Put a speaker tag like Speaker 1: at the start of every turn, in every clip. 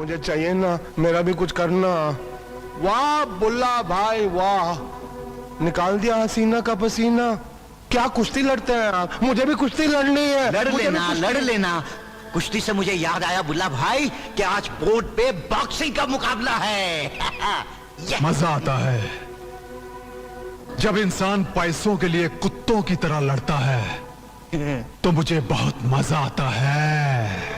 Speaker 1: मुझे चाहिए ना, मेरा भी कुछ करना। वाह बुल्ला भाई वाह, निकाल दिया हसीना का पसीना। क्या कुश्ती लड़ते हैं आप? मुझे भी कुश्ती लड़नी है।
Speaker 2: लड़ लेना। कुश्ती से मुझे याद आया बुल्ला भाई कि आज बोर्ड पे बॉक्सिंग का मुकाबला है।
Speaker 3: मजा आता है जब इंसान पैसों के लिए कुत्तों की तरह लड़ता है, तो मुझे बहुत मजा आता है।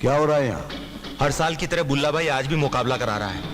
Speaker 4: क्या हो रहा है यहाँ?
Speaker 5: हर साल की तरह बुल्ला भाई आज भी मुकाबला करा रहा है।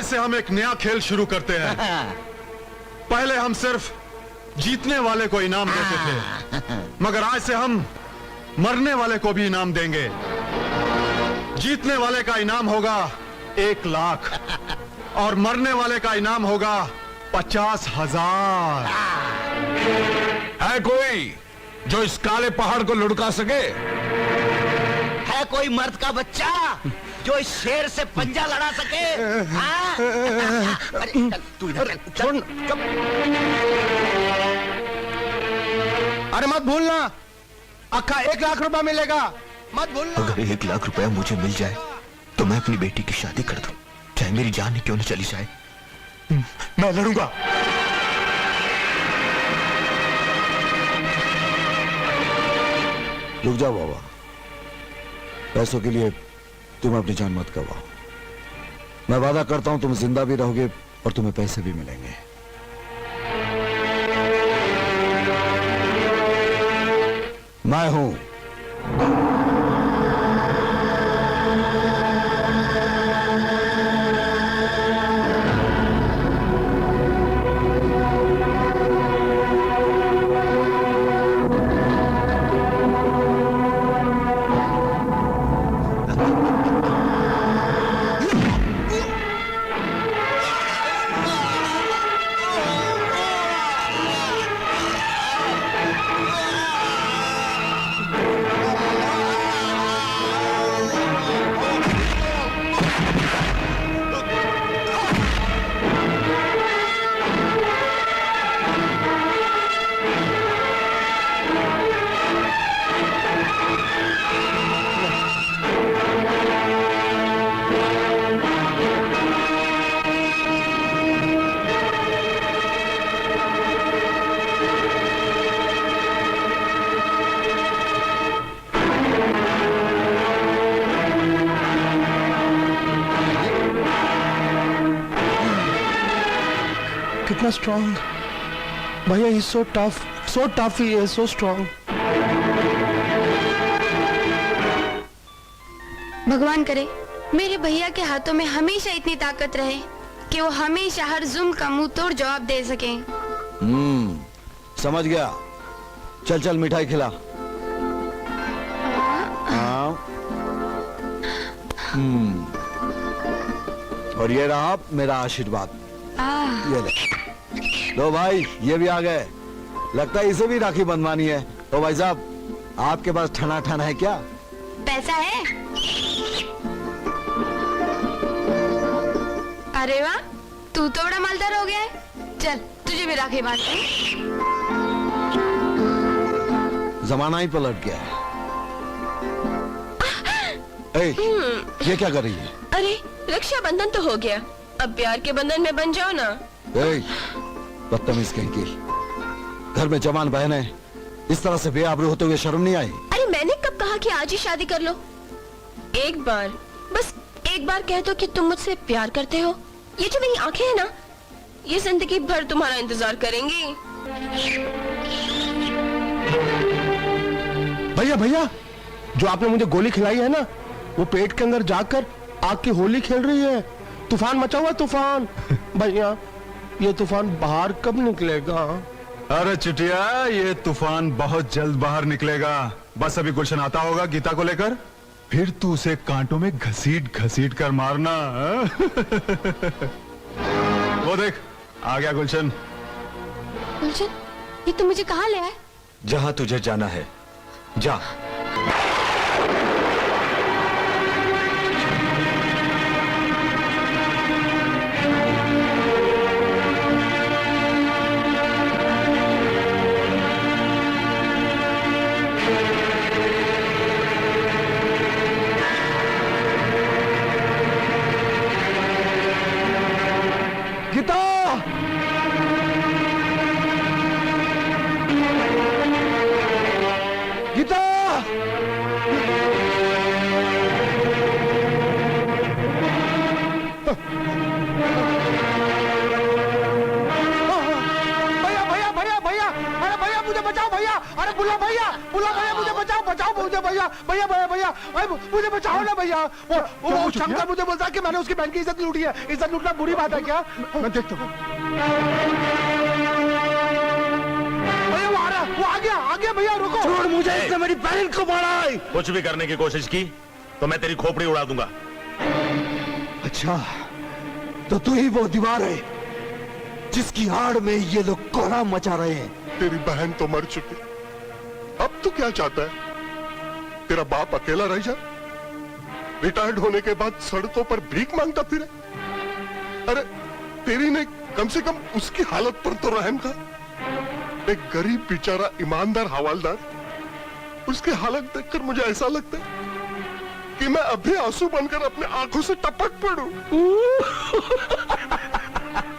Speaker 3: से हम एक नया खेल शुरू करते हैं। पहले हम सिर्फ जीतने वाले को इनाम देते थे, मगर आज से हम मरने वाले को भी इनाम देंगे। जीतने वाले का इनाम होगा 1 लाख और मरने वाले का इनाम होगा 50,000।
Speaker 4: है कोई जो इस काले पहाड़ को लुढ़का सके?
Speaker 2: है कोई मर्द का बच्चा जो इस शेर से पंजा लड़ा सके? तू इधर छोड़।
Speaker 1: अरे मत भूलना, अक्का 1 लाख रुपया मिलेगा, मत भूलना।
Speaker 5: अगर 1 लाख रुपया मुझे मिल जाए तो मैं अपनी बेटी की शादी कर दूं, चाहे मेरी जान ही क्यों न चली जाए। मैं लड़ूंगा।
Speaker 4: रुक जाओ बाबा, पैसों के लिए तुम अपनी जान मत गवाओ। मैं वादा करता हूं तुम जिंदा भी रहोगे और तुम्हें पैसे भी मिलेंगे। मैं हूं
Speaker 1: कितना स्ट्रांग भैया, ही सो टफ ही है, सो स्ट्रांग।
Speaker 6: भगवान करे मेरे भैया के हाथों में हमेशा इतनी ताकत रहे कि वो हमेशा हर जुल्म का मुंह तोड़ जवाब दे सके।
Speaker 4: समझ गया। चल चल मिठाई खिला। हाँ। और ये रहा मेरा आशीर्वाद। ये ले। लो भाई, ये भी आ गए। लगता है इसे भी राखी बंधवानी है। तो भाई साहब, आपके पास ठना ठना है क्या?
Speaker 6: पैसा है? अरे वाह, तू तो बड़ा मालदार हो गया है। चल तुझे भी राखी बांधते हैं।
Speaker 4: जमाना ही पलट गया है। ए, ये क्या कर रही है?
Speaker 7: अरे रक्षाबंधन तो हो गया, अब प्यार के बंधन में बन जाओ ना।
Speaker 4: ए, बदतमीज कहीं की। घर में जवान बहन है, इस तरह से बेआबरू होते हुए शर्म नहीं आई?
Speaker 7: अरे मैंने कब कहा कि आज ही शादी कर लो? एक बार, बस एक बार कह दो कि तुम मुझसे प्यार करते हो। ये जो मेरी आंखें हैं ना, ये जिंदगी भर तुम्हारा इंतजार करेंगी।
Speaker 1: भैया भैया, जो आपने मुझे गोली खिलाई है ना, वो पेट के अंदर जाकर आग की होली खेल रही है। तूफान मचा हुआ तूफान। भैया, ये तूफान बाहर कब निकलेगा?
Speaker 3: अरे चिटिया, ये तूफान बहुत जल्द बाहर निकलेगा। बस अभी गुलशन आता होगा गीता को लेकर, फिर तू उसे कांटों में घसीट घसीट कर मारना। वो देख, आ गया गुलशन।
Speaker 6: गुलशन, ये तू मुझे कहाँ ले आए?
Speaker 5: जहां तुझे जाना है जा।
Speaker 1: गीता! गीता! भैया भैया भैया भैया, अरे भैया मुझे बचाओ भैया, अरे बुला भैया मुझे बचाओ, बचाओ मुझे भैया, भैया भैया भैया, अरे मुझे बचाओ ना भैया। वो शंकर मुझे बोलता है कि मैंने उसकी बहन की इज्जत लूटी है। इज्जत लूटना बुरी बात है क्या? मैं देखता हूँ। भैया वो आ गया भैया, रुको। छोड़ मुझे, इसने मेरी बहन को मारा है।
Speaker 8: कुछ भी करने की कोशिश की तो मैं तेरी खोपड़ी उड़ा दूंगा।
Speaker 4: अच्छा, तो तू ही वो दीवार है जिसकी आड़ में ये लोग कोहराम मचा रहे हैं।
Speaker 9: तेरी बहन तो मर चुकी, अब तू क्या चाहता है? तेरा बाप अकेला रह जा, रिटायर्ड होने के बाद सड़कों पर भीख मांगता फिरे? अरे तेरी ने कम से कम उसकी हालत पर तो रहम कर। एक गरीब बेचारा ईमानदार हवालदार, उसकी हालत देखकर मुझे ऐसा लगता है कि मैं अभी आंसू बनकर अपने आंखों से टपक पड़ूं।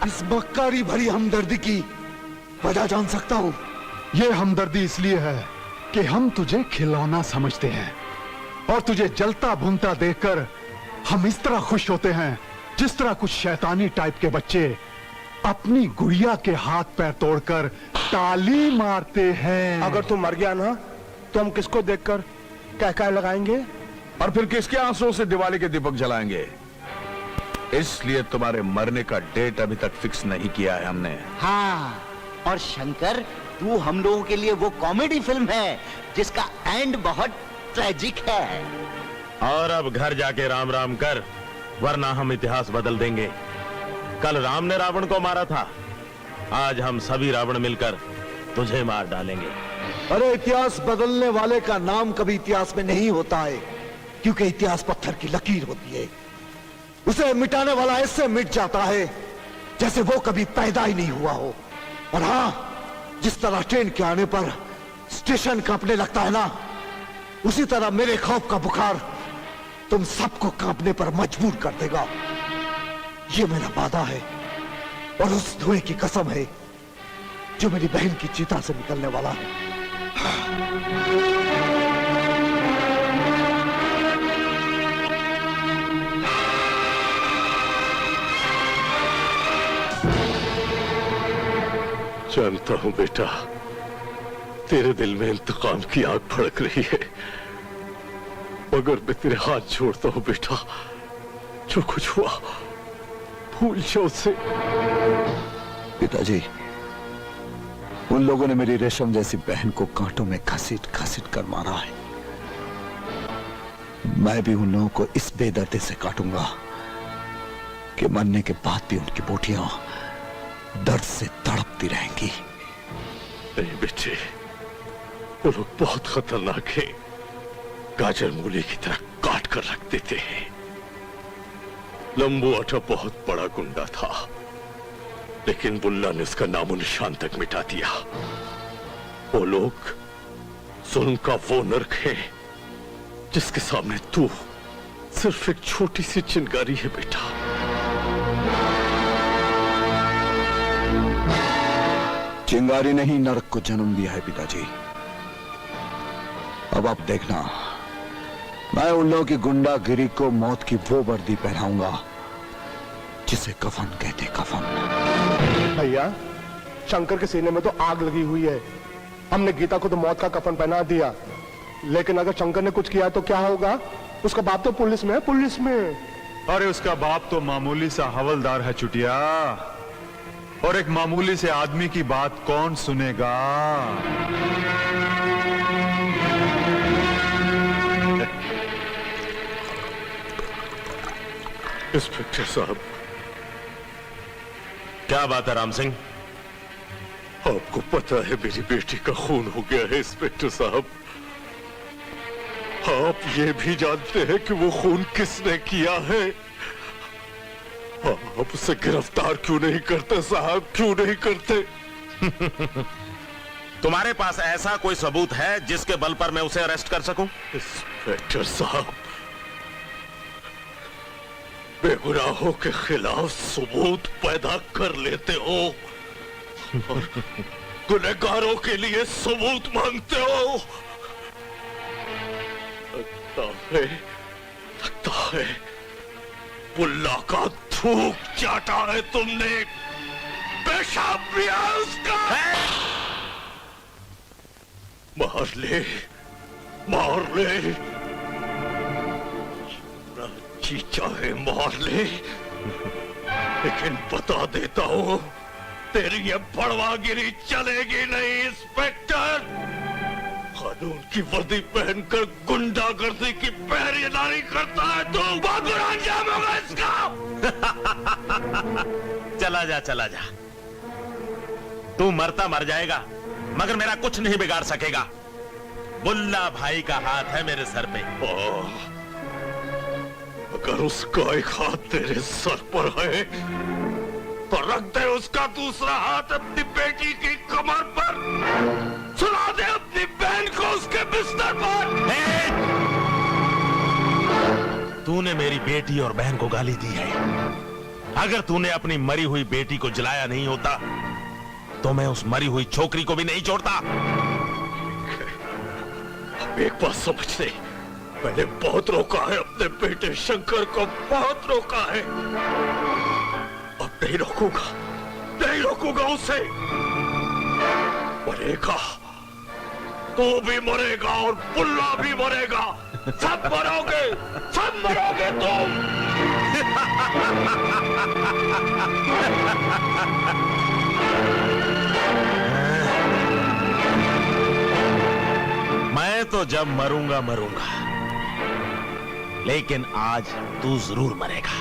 Speaker 4: इस मक्कारी भरी हमदर्दी की वजह जान सकता हूँ?
Speaker 3: ये हमदर्दी इसलिए है कि हम तुझे खिलौना समझते हैं और तुझे जलता भूनता देखकर हम इस तरह खुश होते हैं जिस तरह कुछ शैतानी टाइप के बच्चे अपनी गुड़िया के हाथ पैर तोड़कर ताली मारते हैं।
Speaker 1: अगर तू मर गया ना, तो हम किसको देखकर कह लगाएंगे?
Speaker 8: और फिर किसके आंसुओं से दिवाली के दीपक जलाएंगे? इसलिए तुम्हारे मरने का डेट अभी तक फिक्स नहीं किया है हमने।
Speaker 2: हाँ, और शंकर, तू हम लोगों के लिए वो कॉमेडी फिल्म है जिसका एंड बहुत ट्रेजिक है।
Speaker 8: और अब घर जाके राम राम कर, वरना हम इतिहास बदल देंगे। कल राम ने रावण को मारा था, आज हम सभी रावण मिलकर तुझे मार डालेंगे।
Speaker 4: अरे इतिहास बदलने वाले का नाम कभी इतिहास में नहीं होता है, क्योंकि इतिहास पत्थर की लकीर होती है। उसे मिटाने वाला ऐसे मिट जाता है जैसे वो कभी पैदा ही नहीं हुआ हो। और हाँ, जिस तरह ट्रेन के आने पर स्टेशन कांपने लगता है ना, उसी तरह मेरे खौफ का बुखार तुम सबको कांपने पर मजबूर कर देगा। ये मेरा वादा है और उस धुएं की कसम है जो मेरी बहन की चिता से निकलने वाला है।
Speaker 9: जानता हूं बेटा, तेरे दिल में इंतकाम की आग भड़क रही है, मगर मैं तेरे हाथ जोड़ता हूं बेटा, जो कुछ हुआ भूल जाओ उसे।
Speaker 4: पिताजी, उन लोगों ने मेरी रेशम जैसी बहन को कांटों में घसीट घसीट कर मारा है। मैं भी उन लोगों को इस बेदर्दी से काटूंगा कि मरने के बाद भी उनकी बोटियां दर्द से तड़पती रहेंगी।
Speaker 9: नहीं बेटे, वो लोग बहुत खतरनाक है, गाजर मूली की तरह काट कर रख देते हैं। लंबू अठा बहुत बड़ा गुंडा था, लेकिन बुल्ला ने उसका नामो निशान तक मिटा दिया। वो लोग जुल्म का वो नर्क है जिसके सामने तू सिर्फ एक छोटी सी चिंगारी है बेटा।
Speaker 4: चिंगारी नहीं, नरक को जन्म दिया है पिताजी। अब आप देखना, मैं उन लोगों की गुंडागिरी को मौत की वो वर्दी पहनाऊंगा जिसे कफन कहते। कफन
Speaker 1: भैया, शंकर के सीने में तो आग लगी हुई है। हमने गीता को तो मौत का कफन पहना दिया, लेकिन अगर शंकर ने कुछ किया तो क्या होगा? उसका बाप तो पुलिस में है, पुलिस में।
Speaker 3: अरे उसका बाप तो मामूली सा हवलदार है चुटिया, और एक मामूली से आदमी की बात कौन सुनेगा?
Speaker 9: इंस्पेक्टर साहब।
Speaker 8: क्या बात है राम सिंह?
Speaker 9: आपको पता है मेरी बेटी का खून हो गया है इंस्पेक्टर साहब। आप ये भी जानते हैं कि वो खून किसने किया है? आप उसे गिरफ्तार क्यों नहीं करते साहब, क्यों नहीं करते?
Speaker 8: तुम्हारे पास ऐसा कोई सबूत है जिसके बल पर मैं उसे अरेस्ट कर सकूं?
Speaker 9: इंस्पेक्टर साहब, बेगुनाहों के खिलाफ सबूत पैदा कर लेते हो और गुनहगारों के लिए सबूत मांगते हो। लगता है बुल्ला का थूक चाटा है तुमने, पेशाब पिया उसका। मार ले, मार ले, जी चाहे मार ले, लेकिन बता देता हूं, तेरी ये बड़वागिरी चलेगी नहीं इंस्पेक्टर। कानून की वर्दी पहनकर गुंडागर्दी की पहरेदारी करता है तो बहुत बुरा अंजाम होगा इसका।
Speaker 8: चला जा, चला जा। तू मरता मर जाएगा, मगर मेरा कुछ नहीं बिगाड़ सकेगा। बुल्ला भाई का हाथ है मेरे सर पे।
Speaker 9: अगर उसका एक हाथ तेरे सर पर है तो रख दे उसका दूसरा हाथ अपनी बेटी की कमर पर, सुला दे अपनी बहन को उसके बिस्तर पर।
Speaker 8: तूने मेरी बेटी और बहन को गाली दी है। अगर तूने अपनी मरी हुई बेटी को जलाया नहीं होता तो मैं उस मरी हुई छोकरी को भी नहीं छोड़ता।
Speaker 9: अब एक बात समझ ले, मैंने बहुत रोका है अपने बेटे शंकर को, बहुत रोका है। अब नहीं रोकूंगा, नहीं रोकूंगा उसे। मरेगा, तू भी मरेगा और बुल्ला भी मरेगा, सब मरोगे, सब मरोगे तुम।
Speaker 8: मैं तो जब मरूंगा मरूंगा, लेकिन आज तू जरूर मरेगा।